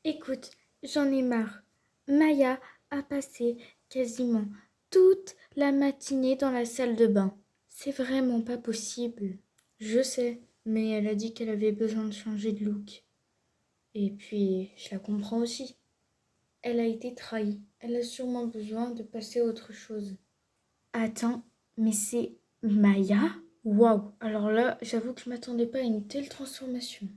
Écoute, j'en ai marre. Maya a passé quasiment toute la matinée dans la salle de bain. C'est vraiment pas possible. Je sais, mais elle a dit qu'elle avait besoin de changer de look. Et puis, je la comprends aussi. Elle a été trahie. Elle a sûrement besoin de passer à autre chose. Attends, mais c'est Maya? Waouh! Alors là, j'avoue que je m'attendais pas à une telle transformation.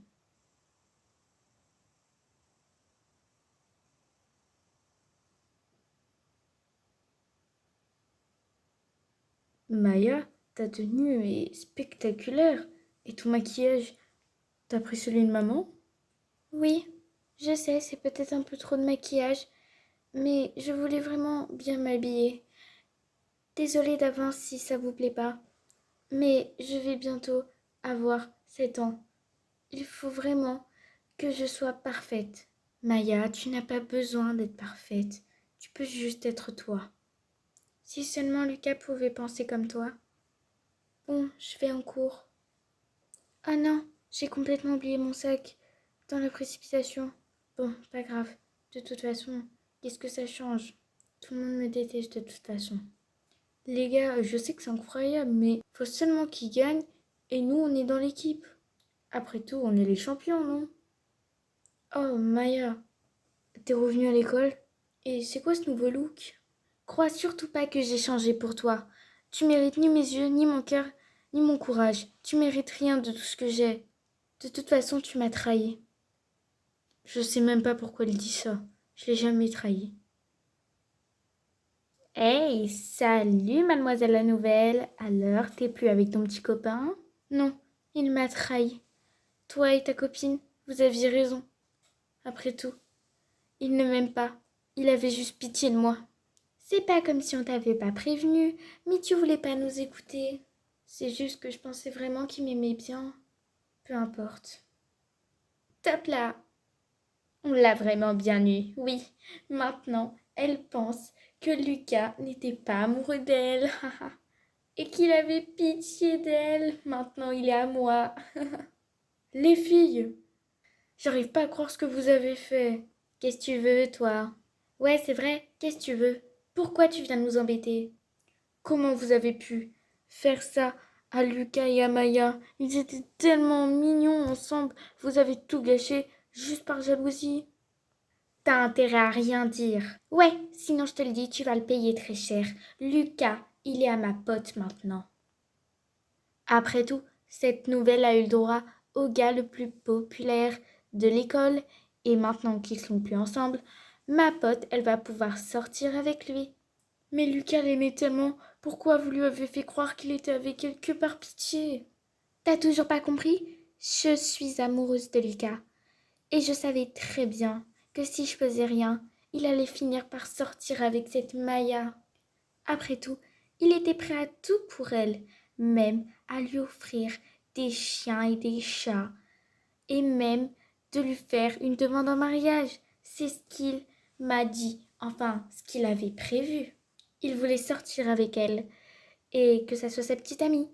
Maya, ta tenue est spectaculaire. Et ton maquillage, t'as pris celui de maman? Oui, je sais, c'est peut-être un peu trop de maquillage, mais je voulais vraiment bien m'habiller. Désolée d'avance si ça vous plaît pas, mais je vais bientôt avoir 7 ans. Il faut vraiment que je sois parfaite. Maya, tu n'as pas besoin d'être parfaite. Tu peux juste être toi. Si seulement Lucas pouvait penser comme toi. Bon, je vais en cours. Ah non, j'ai complètement oublié mon sac dans la précipitation. Bon, pas grave. De toute façon, qu'est-ce que ça change? Tout le monde me déteste de toute façon. Les gars, je sais que c'est incroyable, mais faut seulement qu'ils gagnent et nous, on est dans l'équipe. Après tout, on est les champions, non? Oh, Maya, t'es revenue à l'école? Et c'est quoi ce nouveau look? Crois surtout pas que j'ai changé pour toi. Tu mérites ni mes yeux, ni mon cœur, ni mon courage. Tu mérites rien de tout ce que j'ai. De toute façon, tu m'as trahi. Je sais même pas pourquoi il dit ça. Je l'ai jamais trahi. Hey, salut mademoiselle la nouvelle. Alors, t'es plus avec ton petit copain? Non, il m'a trahi. Toi et ta copine, vous aviez raison. Après tout, il ne m'aime pas. Il avait juste pitié de moi. C'est pas comme si on t'avait pas prévenu, mais tu voulais pas nous écouter. C'est juste que je pensais vraiment qu'il m'aimait bien. Peu importe. Top là! On l'a vraiment bien eu, oui. Maintenant, elle pense que Lucas n'était pas amoureux d'elle. Et qu'il avait pitié d'elle. Maintenant, il est à moi. Les filles, j'arrive pas à croire ce que vous avez fait. Qu'est-ce que tu veux, toi? Ouais, c'est vrai, qu'est-ce que tu veux? Pourquoi tu viens de nous embêter? Comment vous avez pu faire ça à Lucas et à Maya? Ils étaient tellement mignons ensemble. Vous avez tout gâché juste par jalousie. T'as intérêt à rien dire. Ouais, sinon je te le dis, tu vas le payer très cher. Lucas, il est à ma pote maintenant. Après tout, cette nouvelle a eu le droit au gars le plus populaire de l'école, et maintenant qu'ils sont plus ensemble, ma pote, elle va pouvoir sortir avec lui. Mais Lucas l'aimait tellement, pourquoi vous lui avez fait croire qu'il était avec elle que par pitié? T'as toujours pas compris? Je suis amoureuse de Lucas. Et je savais très bien que si je faisais rien, il allait finir par sortir avec cette Maya. Après tout, il était prêt à tout pour elle, même à lui offrir des chiens et des chats, et même de lui faire une demande en mariage. C'est ce qu'il m'a dit, enfin ce qu'il avait prévu. Il voulait sortir avec elle et que ça soit sa petite amie.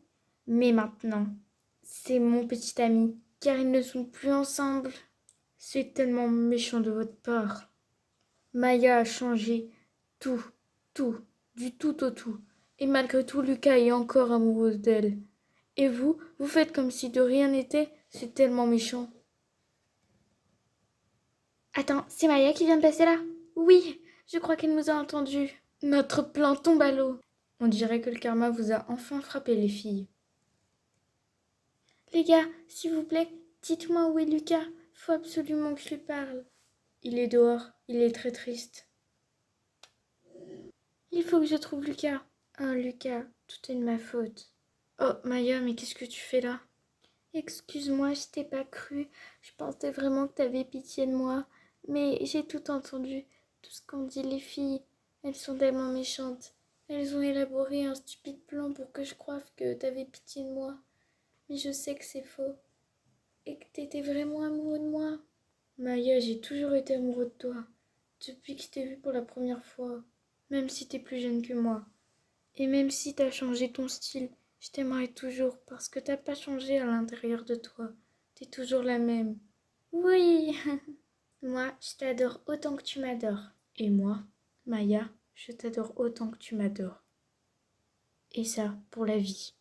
Mais maintenant, c'est mon petit ami, car ils ne sont plus ensemble. C'est tellement méchant de votre part. Maya a changé tout, tout, du tout au tout. Et malgré tout, Lucas est encore amoureux d'elle. Et vous, vous faites comme si de rien n'était. C'est tellement méchant. Attends, c'est Maya qui vient de passer là? Oui, je crois qu'elle nous a entendus. Notre plan tombe à l'eau. On dirait que le karma vous a enfin frappé, les filles. Les gars, s'il vous plaît, dites-moi où est Lucas. Faut absolument que je lui parle. Il est dehors, il est très triste. Il faut que je trouve Lucas. Oh, Lucas, tout est de ma faute. Oh, Maya, mais qu'est-ce que tu fais là? Excuse-moi, je t'ai pas cru. Je pensais vraiment que t'avais pitié de moi. Mais j'ai tout entendu. Tout ce qu'ont dit les filles. Elles sont tellement méchantes. Elles ont élaboré un stupide plan pour que je croie que t'avais pitié de moi. Mais je sais que c'est faux. Et que t'étais vraiment amoureux de moi. Maya, j'ai toujours été amoureux de toi. Depuis que je t'ai vue pour la première fois. Même si t'es plus jeune que moi. Et même si t'as changé ton style, je t'aimerai toujours parce que t'as pas changé à l'intérieur de toi. T'es toujours la même. Oui, Moi, je t'adore autant que tu m'adores. Et moi, Maya, je t'adore autant que tu m'adores. Et ça, pour la vie.